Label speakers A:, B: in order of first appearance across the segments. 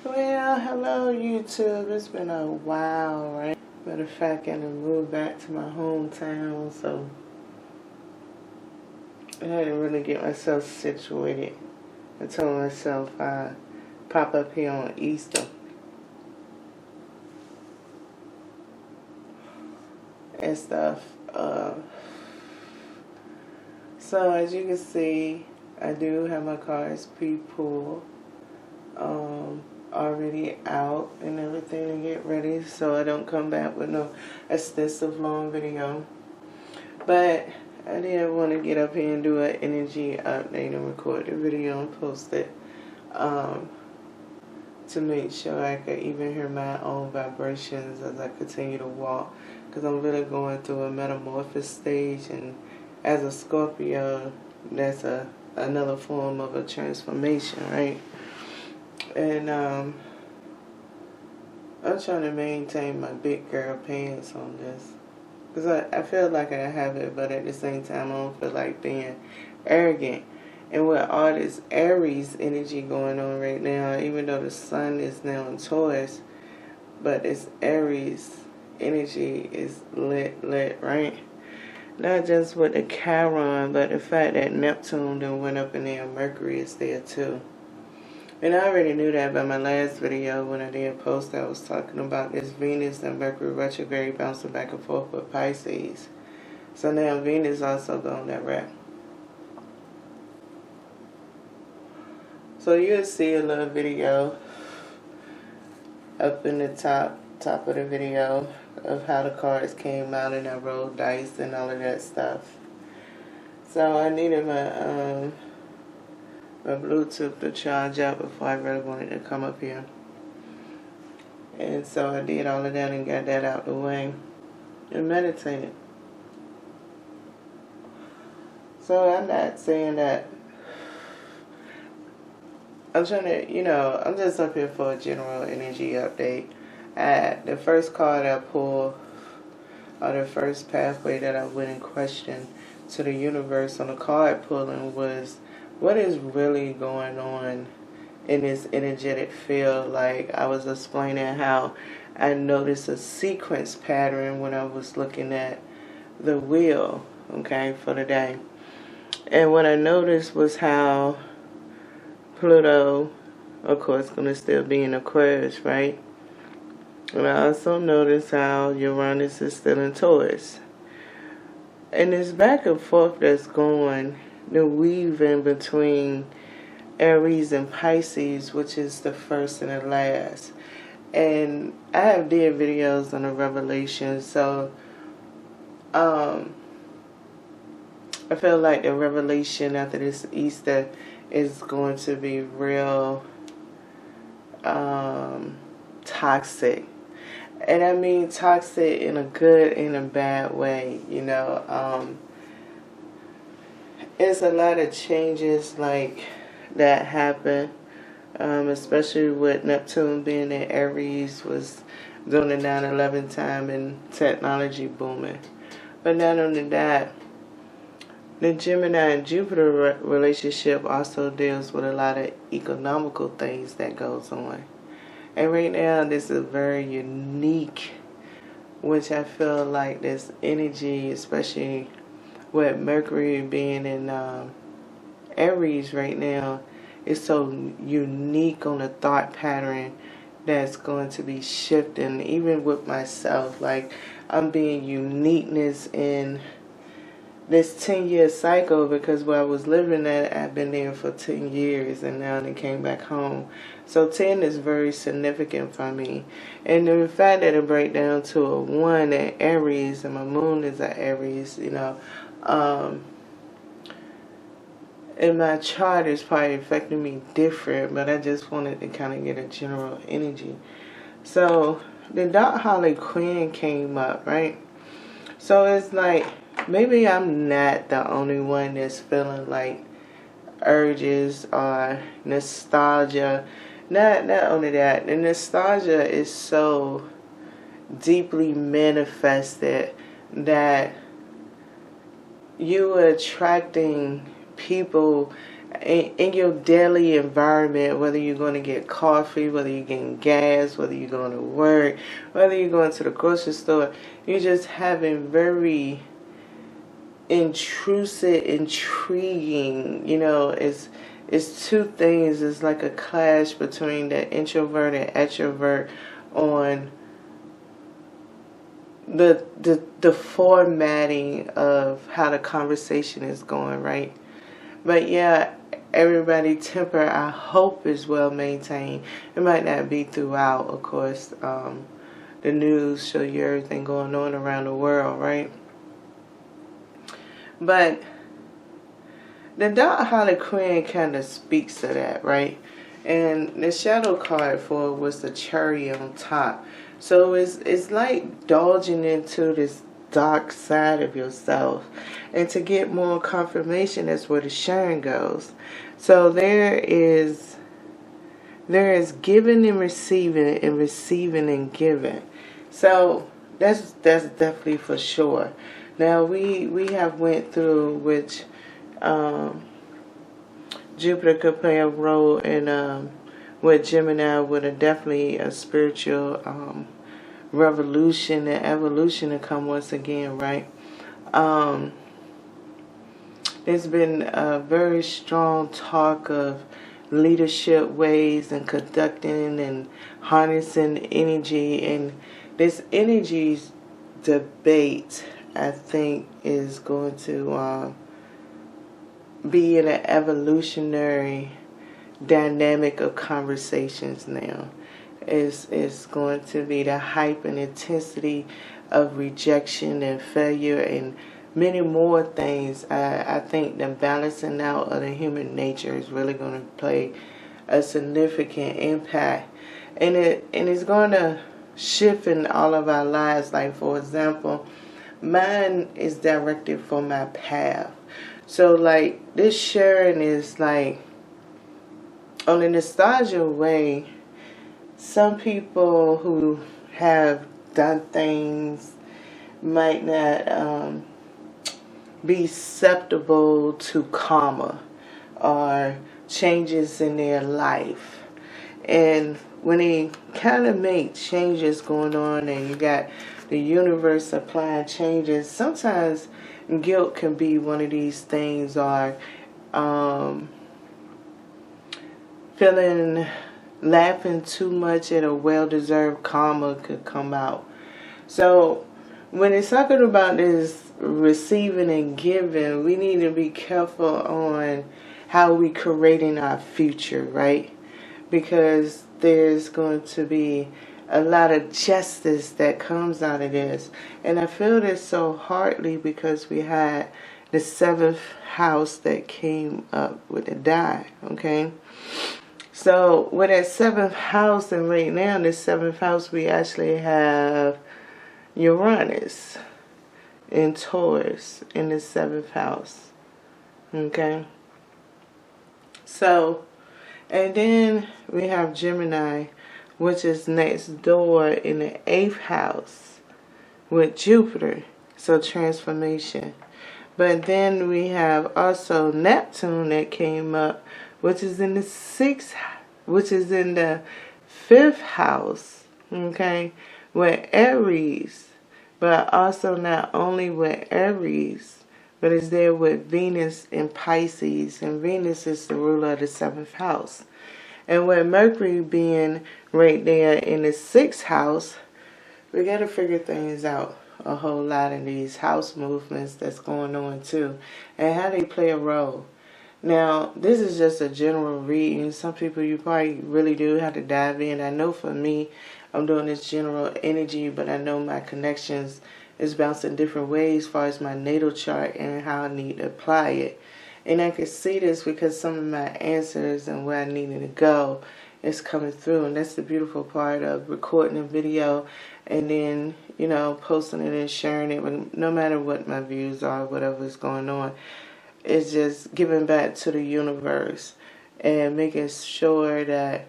A: Well, hello YouTube. It's been a while, right? Matter of fact, I done moved back to my hometown, so I had to really get myself situated. I told myself I'd pop up here on Easter and stuff. So as you can see, I do have my cards pre-pulled, already out and everything to get ready, so I don't come back with no extensive long video. But I did want to get up here and do an energy update and record the video and post it to make sure I could even hear my own vibrations as I continue to walk, because I'm really going through a metamorphosis stage, and as a Scorpio, that's another form of a transformation, right? And I'm trying to maintain my big girl pants on this, because I feel like I have it, but at the same time I don't feel like being arrogant. And with all this Aries energy going on right now, even though the sun is now in Taurus, but this Aries energy is lit, right? Not just with the Chiron, but the fact that Neptune then went up in there and Mercury is there too. And I already knew that by my last video when I did post. I was talking about this Venus and Mercury retrograde bouncing back and forth with Pisces. So now Venus also going that route. So you'll see a little video up in the top of the video of how the cards came out, and I rolled dice and all of that stuff. So I needed my Bluetooth to charge up before I really wanted to come up here. And so I did all of that and got that out the way and meditated. So I'm not saying that I'm trying to, I'm just up here for a general energy update. The first card I pulled, or the first pathway that I went and questioned to the universe on the card pulling was, what is really going on in this energetic field? Like I was explaining how I noticed a sequence pattern when I was looking at the wheel, okay, for the day. And what I noticed was how Pluto, of course, going to still be in Aquarius, right? And I also noticed how Uranus is still in Taurus. And this back and forth that's going, the weave in between Aries and Pisces, which is the first and the last. And I have did videos on the revelation, so I feel like the revelation after this Easter is going to be real toxic. And I mean toxic in a good and a bad way, It's a lot of changes like that happen, especially with Neptune being in Aries, was during the 9/11 time and technology booming. But not only that, the Gemini and Jupiter relationship also deals with a lot of economical things that goes on. And right now, this is very unique, which I feel like this energy, especially with Mercury being in Aries right now, is so unique on the thought pattern that's going to be shifting, even with myself. Like, I'm being uniqueness in this 10-year cycle, because where I was living at, I've been there for 10 years and now I came back home. So 10 is very significant for me. And the fact that it break down to a 1 at Aries, and my moon is at Aries, in my chart is probably affecting me different, but I just wanted to kind of get a general energy. So the Dark Harley Quinn came up, right? So it's like, maybe I'm not the only one that's feeling like urges or nostalgia. Not only that, the nostalgia is so deeply manifested that you are attracting people in your daily environment, whether you're going to get coffee, whether you're getting gas, whether you're going to work, whether you're going to the grocery store, you're just having very intrusive, intriguing, it's two things. It's like a clash between the introvert and extrovert on the formatting of how the conversation is going, right? But yeah, everybody temper, I hope, is well maintained. It might not be throughout, of course. The news show you everything going on around the world, right? But the Dark Harlequin kind of speaks to that, right? And the shadow card for it was the cherry on top. So it's like indulging into this dark side of yourself. And to get more confirmation, that's where the sharing goes. So there is giving and receiving and giving. So that's definitely for sure. Now we have went through which Jupiter could play a role in with Gemini, with definitely a spiritual revolution and evolution to come once again, right? There's been a very strong talk of leadership ways and conducting and harnessing energy, and this energy's debate, I think, is going to be in an evolutionary dynamic of conversations now. Is going to be the hype and intensity of rejection and failure and many more things. I think the balancing out of the human nature is really going to play a significant impact, and it's going to shift in all of our lives. Like, for example, mine is directed for my path. So like this sharing is like, on a nostalgia way, some people who have done things might not be susceptible to karma or changes in their life. And when they kind of make changes going on and you got the universe applying changes, sometimes guilt can be one of these things, or laughing too much at a well-deserved karma could come out. So when it's talking about this receiving and giving, we need to be careful on how we creating our future, right? Because there's going to be a lot of justice that comes out of this. And I feel this so hardly because we had the 7th house that came up with the die, okay? So with that 7th house, and right now in the 7th house we actually have Uranus in Taurus in the 7th house, okay? So, and then we have Gemini, which is next door in the 8th house with Jupiter, so transformation. But then we have also Neptune that came up, which is in the 6th, which is in the 5th house, okay, with Aries. But also not only with Aries, but it's there with Venus in Pisces, and Venus is the ruler of the 7th house. And with Mercury being right there in the 6th house, we got to figure things out a whole lot in these house movements that's going on too, and how they play a role. Now, this is just a general reading. Some people, you probably really do have to dive in. I know for me, I'm doing this general energy, but I know my connections is bouncing different ways as far as my natal chart and how I need to apply it. And I can see this because some of my answers and where I needed to go is coming through. And that's the beautiful part of recording a video and then, posting it and sharing it. No matter what my views are, whatever's going on, it's just giving back to the universe and making sure that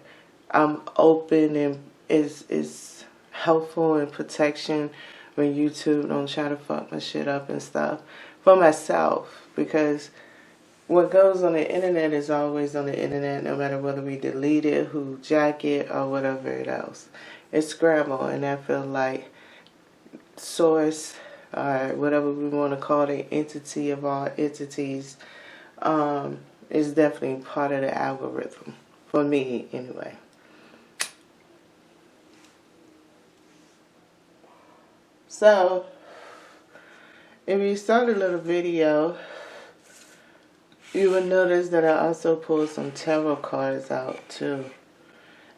A: I'm open and is helpful and protection when YouTube don't try to fuck my shit up and stuff for myself, because what goes on the internet is always on the internet, no matter whether we delete it, who jack it, or whatever else. It's scrambled, and I feel like source, or whatever we want to call the entity of all entities, is definitely part of the algorithm. For me, anyway. So, if you start a little video, you will notice that I also pulled some tarot cards out too.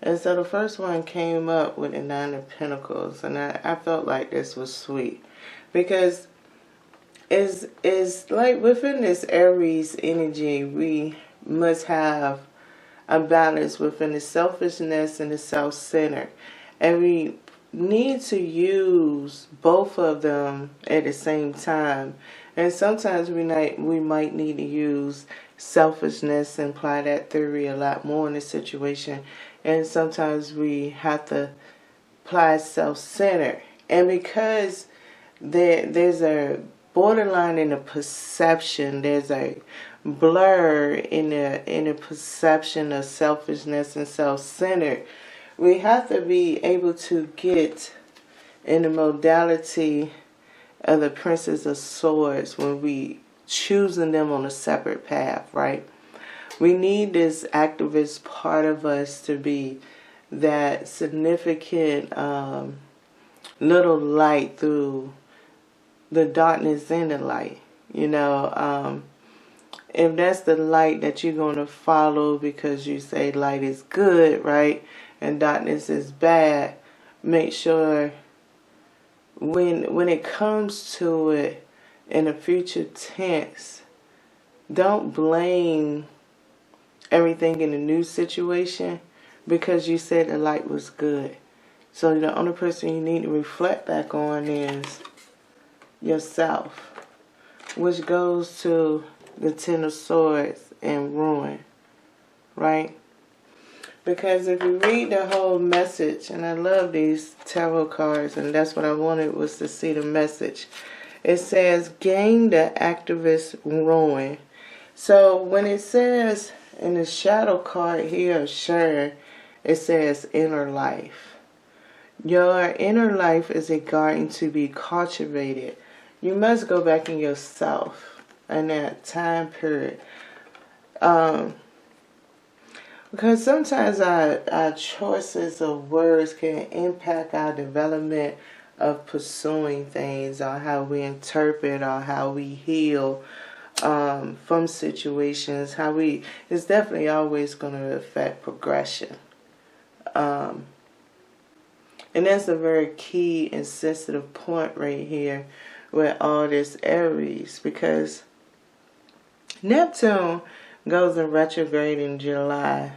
A: And so the first one came up with the Nine of Pentacles, and I felt like this was sweet. Because it's like within this Aries energy, we must have a balance within the selfishness and the self-centered. And we need to use both of them at the same time. And sometimes we might need to use selfishness and apply that theory a lot more in a situation. And sometimes we have to apply self-centered. And because there's a borderline in the perception, there's a blur in the perception of selfishness and self-centered, we have to be able to get in the modality of the Princess of Swords when we choosing them on a separate path, right? We need this activist part of us to be that significant little light through the darkness and the light. You know, if that's the light that you're going to follow because you say light is good, right, and darkness is bad, make sure when it comes to it in a future tense, don't blame everything in the new situation because you said the light was good. So the only person you need to reflect back on is yourself, which goes to the Ten of Swords and ruin, right? Because if you read the whole message, and I love these tarot cards, and that's what I wanted was to see the message. It says, gain the activist ruin. So when it says in the shadow card here, sure, it says inner life. Your inner life is a garden to be cultivated. You must go back in yourself in that time period. Because sometimes our choices of words can impact our development of pursuing things, or how we interpret, or how we heal from situations. It's definitely always going to affect progression. And that's a very key and sensitive point right here with all this Aries, because Neptune goes in retrograde in July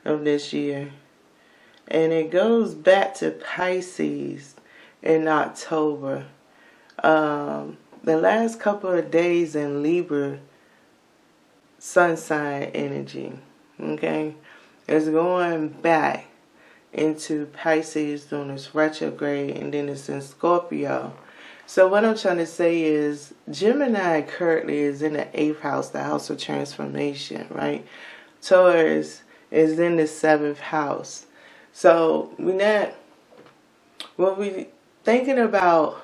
A: of this year, and it goes back to Pisces in October. The last couple of days in Libra sun sign energy, okay, is going back into Pisces during this retrograde, and then it's in Scorpio. So what I'm trying to say is Gemini currently is in the 8th house, the house of transformation, right? Taurus is in the 7th house. So when we thinking about,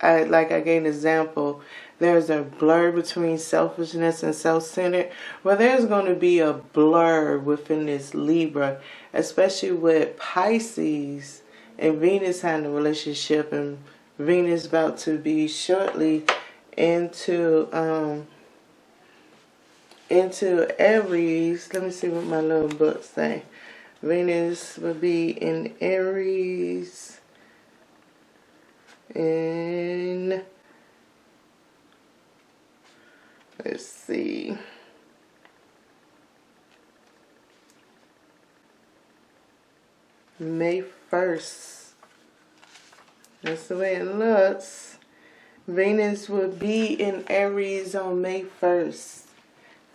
A: like I gave an example, there's a blur between selfishness and self-centered. Well, there's going to be a blur within this Libra, especially with Pisces and Venus having a relationship, and Venus about to be shortly into Aries. Let me see what my little book say. Venus will be in Aries in, let's see, May 1st. That's the way it looks. Venus will be in Aries on May 1st.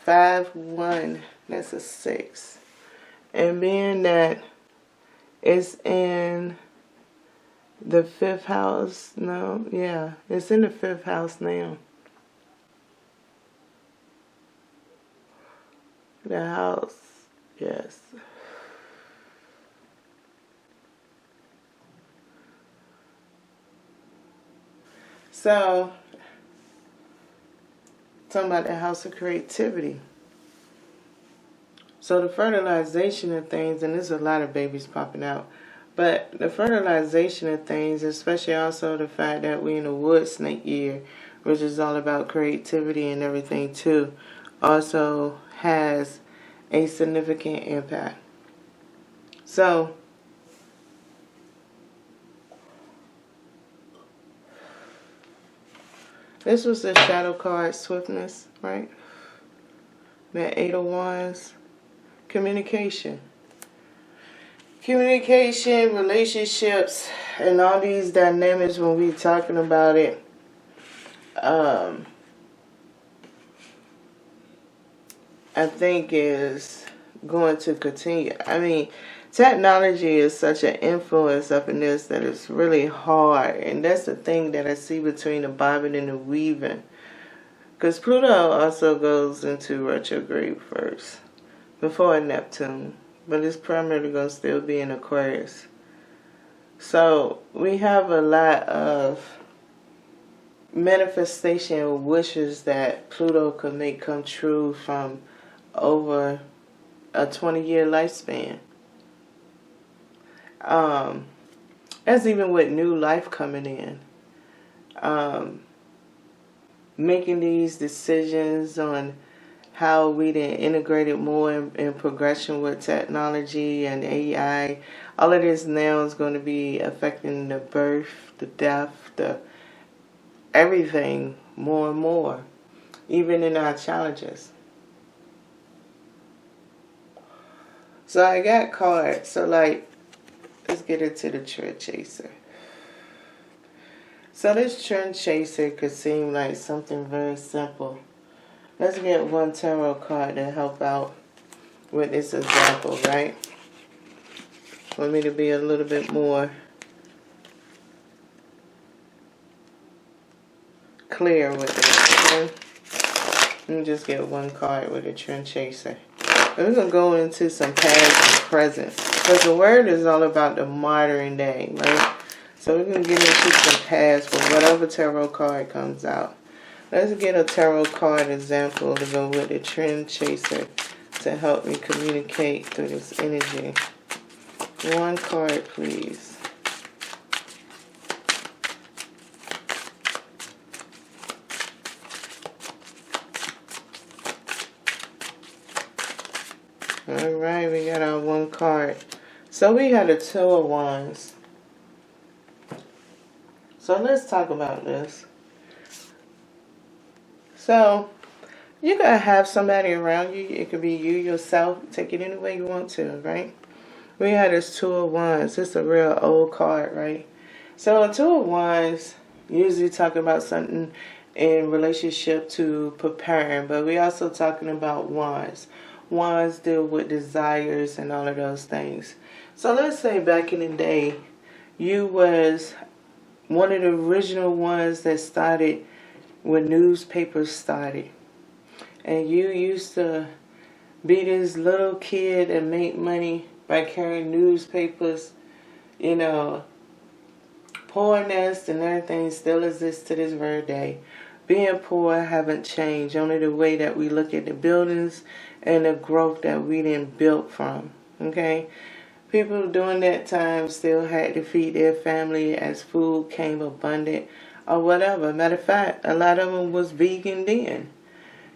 A: 5-1. That's a 6. And being that it's in the 5th house. No, yeah. It's in the 5th house now. The house. Yes. So, talking about the house of creativity. So the fertilization of things, and there's a lot of babies popping out, but the fertilization of things, especially also the fact that we're in a wood snake year, which is all about creativity and everything too, also has a significant impact. So, this was the shadow card, swiftness, right? The Eight of Wands, communication. Communication, relationships, and all these dynamics when we're talking about it. I think is going to continue. I mean, technology is such an influence up in this that it's really hard. And that's the thing that I see between the bobbing and the weaving. Because Pluto also goes into retrograde first, before Neptune. But it's primarily going to still be in Aquarius. So we have a lot of manifestation wishes that Pluto could make come true from over a 20-year lifespan. That's even with new life coming in. Making these decisions on how we then integrated more in progression with technology and AI. All of this now is going to be affecting the birth, the death, the everything more and more, even in our challenges. So I got cards. So let's get into the trend chaser. So this trend chaser could seem like something very simple. Let's get one tarot card to help out with this example, right? For me to be a little bit more clear with it. Okay? Let me just get one card with a trend chaser. And we're going to go into some past and present. Because the word is all about the modern day, right? So we're going to get into some past with whatever tarot card comes out. Let's get a tarot card example to go with the trend chaser to help me communicate through this energy. One card, please. Alright, we got our one card. So we had a Two of Wands. So let's talk about this. So, you gotta have somebody around you. It could be you yourself. Take it any way you want to, right? We had this Two of Wands. It's a real old card, right? So a Two of Wands usually talk about something in relationship to preparing, but we also talking about wands. Wands deal with desires and all of those things. So let's say back in the day, you was one of the original ones that started when newspapers started. And you used to be this little kid and make money by carrying newspapers. You know, poorness and everything still exists to this very day. Being poor haven't changed, only the way that we look at the buildings and the growth that we didn't built from. Okay? People during that time still had to feed their family as food came abundant or whatever. Matter of fact, a lot of them was vegan then,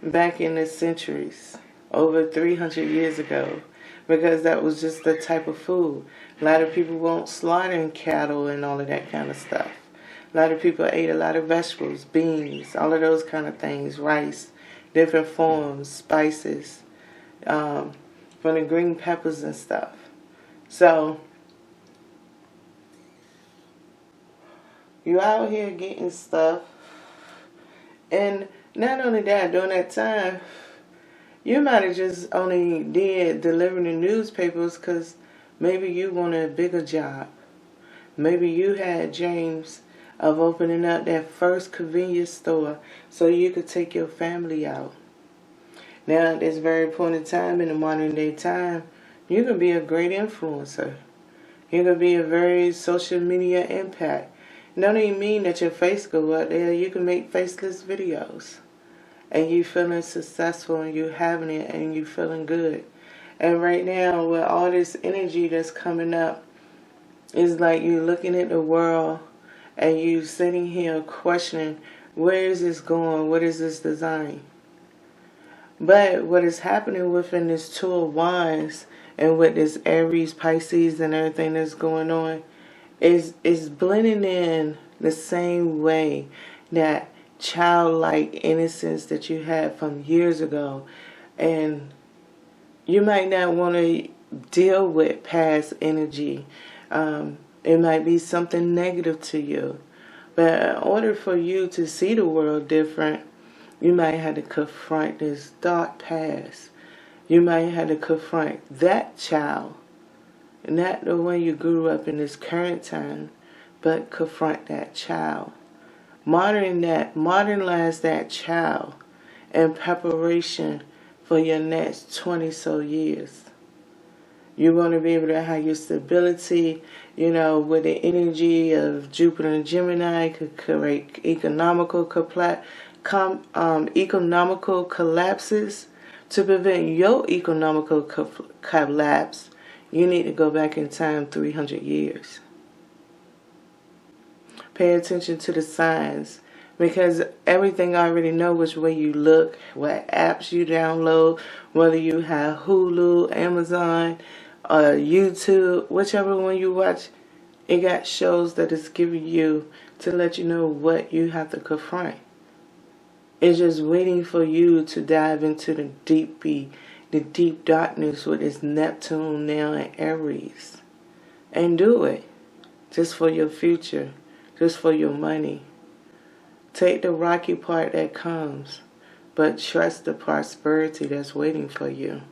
A: back in the centuries, over 300 years ago, because that was just the type of food. A lot of people weren't slaughtering cattle and all of that kind of stuff. A lot of people ate a lot of vegetables, beans, all of those kind of things, rice, different forms, spices, from the green peppers and stuff. So, you out here getting stuff. And not only that, during that time, you might have just only did delivering the newspapers because maybe you wanted a bigger job. Maybe you had dreams of opening up that first convenience store so you could take your family out. Now, at this very point in time, in the modern day time, you can be a great influencer. You can be a very social media impact. It don't even mean that your face go out there. You can make faceless videos. And you feeling successful and you having it and you feeling good. And right now, with all this energy that's coming up, it's like you looking at the world and you sitting here questioning, where is this going? What is this design? But what is happening within this Two of Wands and with this Aries, Pisces, and everything that's going on is blending in the same way that childlike innocence that you had from years ago. And you might not want to deal with past energy. It might be something negative to you. But in order for you to see the world different, you might have to confront this dark past. You might have to confront that child. Not the one you grew up in this current time, but confront that child. Modernize that child in preparation for your next 20 so years. You want to be able to have your stability, with the energy of Jupiter and Gemini, could create economical collapses. To prevent your economical collapse, you need to go back in time 300 years. Pay attention to the signs, because everything I already know which way you look, what apps you download, whether you have Hulu, Amazon, YouTube, whichever one you watch, it got shows that it's giving you to let you know what you have to confront. It's just waiting for you to dive into the deep darkness with this Neptune now in Aries. And do it. Just for your future. Just for your money. Take the rocky part that comes, but trust the prosperity that's waiting for you.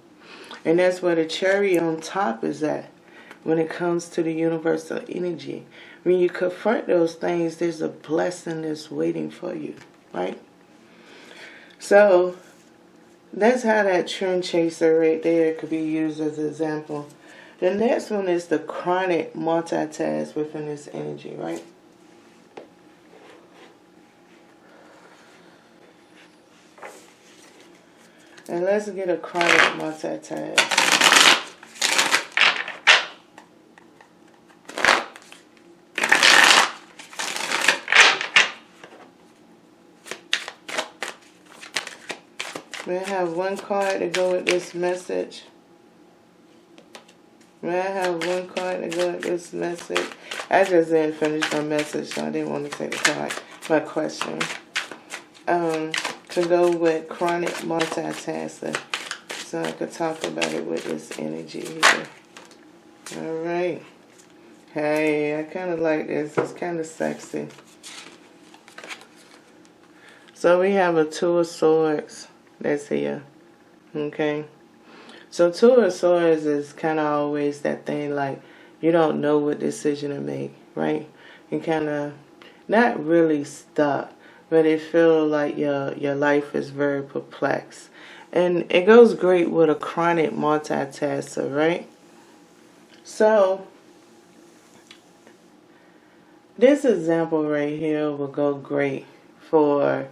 A: And that's where the cherry on top is at when it comes to the universal energy. When you confront those things, there's a blessing that's waiting for you, right? So that's how that trend chaser right there could be used as an example. The next one is the chronic multitask within this energy, right? And let's get a chronic multitask. May I have one card to go with this message? May I have one card to go with this message? I just didn't finish my message, so I didn't want to take the card. My question. To go with chronic multitasking, so I could talk about it with this energy here. Alright. Hey, I kind of like this. It's kind of sexy. So we have a Two of Swords that's here. Okay. So Two of Swords is kind of always that thing like you don't know what decision to make, right? You kind of not really stuck, but it feels like your life is very perplexed. And it goes great with a chronic multitasker, right? So this example right here will go great for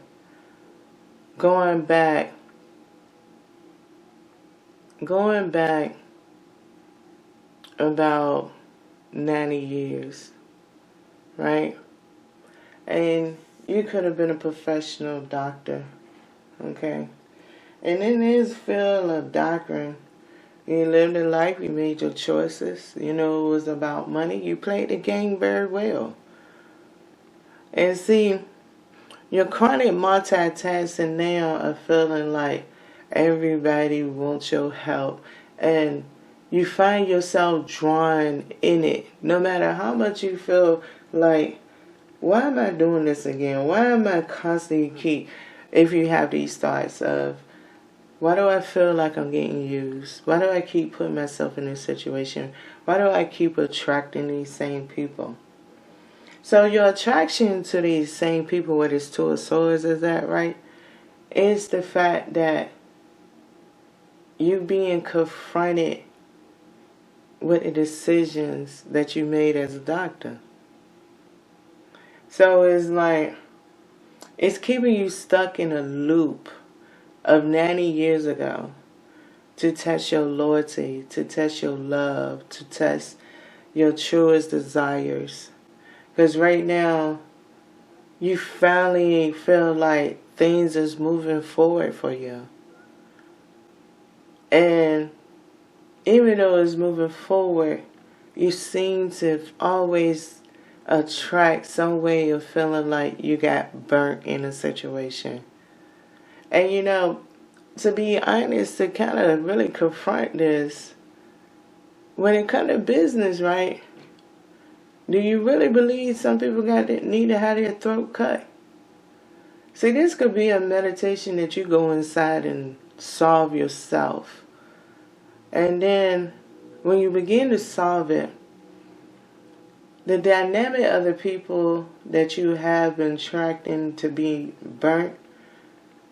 A: going back about 90 years, right? And you could have been a professional doctor, okay? And in this field of doctrine, you lived a life, you made your choices, it was about money. You played the game very well. And see, your chronic multitasking now are feeling like everybody wants your help. And you find yourself drawn in it. No matter how much you feel like, why am I doing this again? Why am I constantly if you have these thoughts of, why do I feel like I'm getting used? Why do I keep putting myself in this situation? Why do I keep attracting these same people? So your attraction to these same people with this Two of Swords is that, right? It's the fact that you being confronted with the decisions that you made as a doctor. So it's like, it's keeping you stuck in a loop of 90 years ago to test your loyalty, to test your love, to test your truest desires. Because right now, you finally feel like things is moving forward for you. And even though it's moving forward, you seem to always attract some way of feeling like you got burnt in a situation. And you know, to be honest, to kind of really confront this, when it comes to business, right? Do you really believe some people need to have their throat cut? See, this could be a meditation that you go inside and solve yourself. And then when you begin to solve it, the dynamic of the people that you have been attracting to be burnt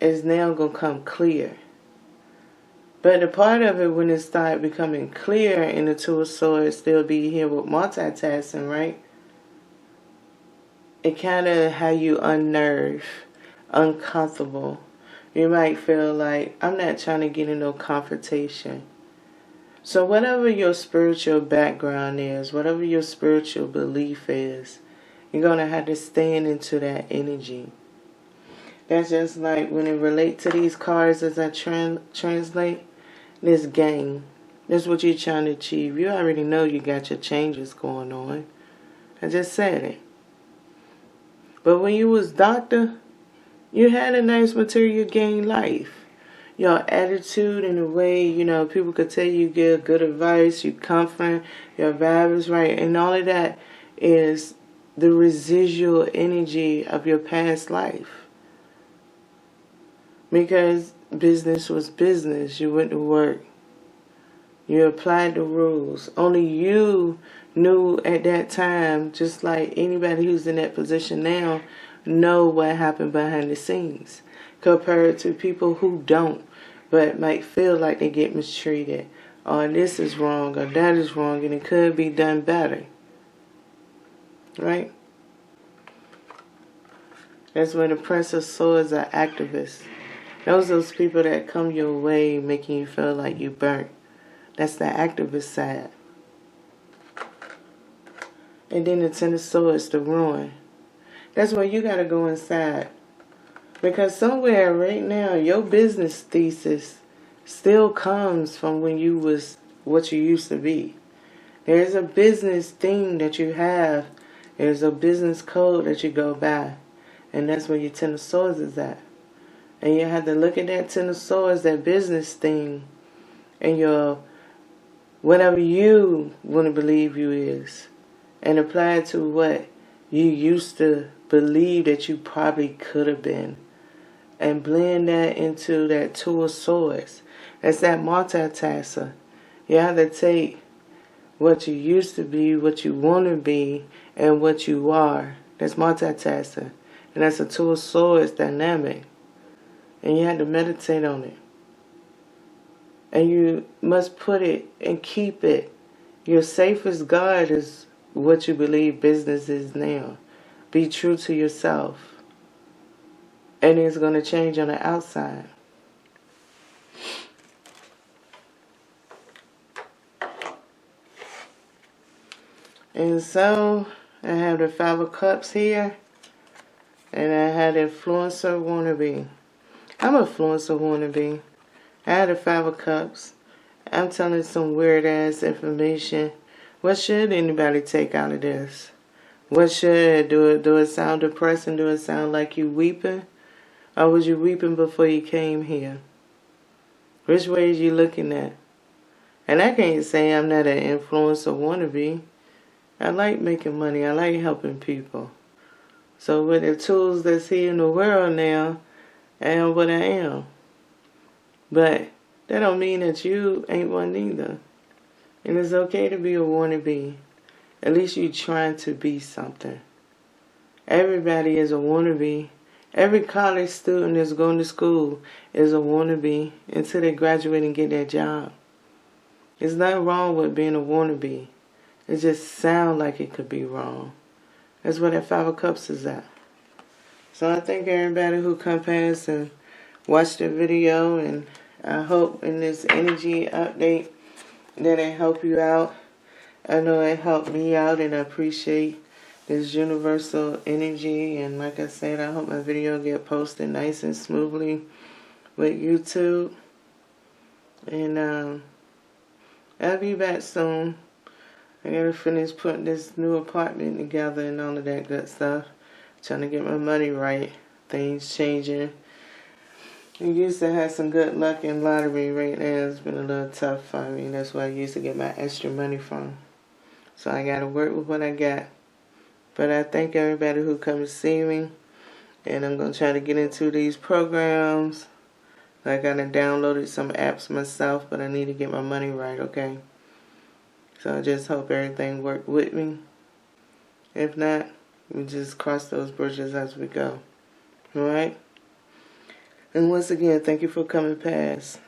A: is now going to come clear. But the part of it when it starts becoming clear and the Two of Swords still be here with multitasking, right? It kind of how you unnerve, uncomfortable. You might feel like, I'm not trying to get in no confrontation. So whatever your spiritual background is, whatever your spiritual belief is, you're going to have to stand into that energy. That's just like when it relates to these cards as I translate, this game. This is what you're trying to achieve. You already know you got your changes going on. I just said it. But when you was doctor, you had a nice material gain life. Your attitude and the way, you know, people could tell you give good advice, you comfort, your vibe is right, and all of that is the residual energy of your past life. Because business was business. You went to work. You applied the rules. Only you knew at that time, just like anybody who's in that position now, know what happened behind the scenes. Compared to people who don't, but might feel like they get mistreated. Or this is wrong, or that is wrong, and it could be done better. Right? That's when the Prince of Swords are activists. Those people that come your way making you feel like you burnt. That's the activist side. And then the Ten of Swords, the ruin. That's where you got to go inside. Because somewhere right now, your business thesis still comes from when you was what you used to be. There's a business thing that you have. There's a business code that you go by. And that's where your Ten of Swords is at. And you have to look at that Ten of Swords, that business thing, and your whatever you want to believe you is, and apply it to what you used to believe that you probably could have been. And blend that into that Two of Swords. That's that multitasker. You have to take what you used to be, what you want to be, and what you are. That's multitasker. And that's a Two of Swords dynamic. And you have to meditate on it. And you must put it and keep it. Your safest guard is what you believe business is now. Be true to yourself. And it's going to change on the outside. And so, I have the Five of Cups here. And I had Influencer Wannabe. I'm an influencer wannabe. I had the Five of Cups. I'm telling some weird ass information. What should anybody take out of this? What should do it sound depressing? Do it sound like you weeping? Or was you weeping before you came here? Which way is you looking at? And I can't say I'm not an influencer wannabe. I like making money. I like helping people. So with the tools that's here in the world now, I am what I am. But that don't mean that you ain't one either. And it's okay to be a wannabe. At least you trying to be something. Everybody is a wannabe. Every college student that's going to school is a wannabe until they graduate and get their job. There's nothing wrong with being a wannabe. It just sounds like it could be wrong. That's where that Five of Cups is at. So I thank everybody who come past and watch the video, and I hope in this energy update that it help you out. I know it helped me out, and I appreciate this universal energy. And like I said, I hope my video get posted nice and smoothly with YouTube. And I'll be back soon. I gotta finish putting this new apartment together and all of that good stuff. Trying to get my money right. Things changing. I used to have some good luck in lottery. Right now it's been a little tough for me. That's where I used to get my extra money from. So I gotta work with what I got. But I thank everybody who comes to see me. And I'm gonna try to get into these programs. I gotta downloaded some apps myself, but I need to get my money right, okay? So I just hope everything worked with me. If not, we just cross those bridges as we go. Alright? And once again, thank you for coming past.